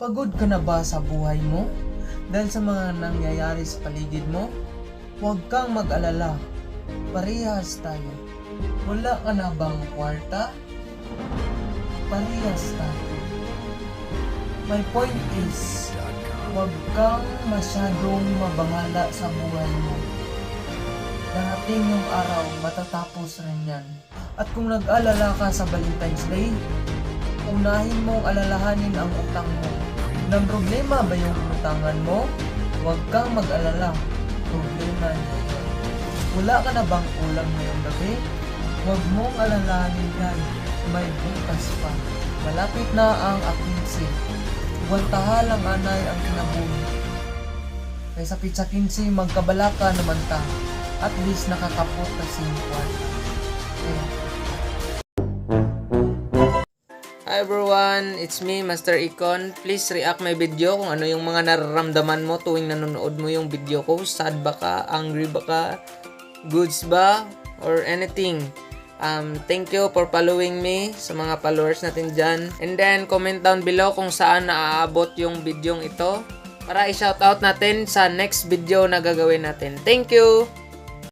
Pagod ka na ba sa buhay mo? Dahil sa mga nangyayari sa paligid mo? Huwag kang mag-alala. Parehas tayo. Wala ka na bang kwarta? Parehas tayo. My point is, huwag kang masyadong mabahala sa buhay mo. Darating yung araw, matatapos rin yan. At kung nag-alala ka sa Valentine's Day, unahin mong alalahanin ang utang mo. Nang problema ba yung utangan mo? Huwag kang mag-alala. Problema niya yun. Wala ka na bang ulam ngayong gabi? Huwag mong alalahanin yan. May bukas pa. Malapit na ang akinsi. Waltaha lang anay ang kinabuhi. Kaya sa pizza 15, magkabalaka naman ta. At least nakakapot na simpuan. Hi everyone, it's me, Master Icon. Please react my video kung ano yung mga nararamdaman mo tuwing nanonood mo yung video ko. Sad ba ka? Angry ba ka? Goods ba? Or anything. Thank you for following me sa mga followers natin dyan. And then, comment down below kung saan naaabot yung video ito para i-shoutout natin sa next video na gagawin natin. Thank you!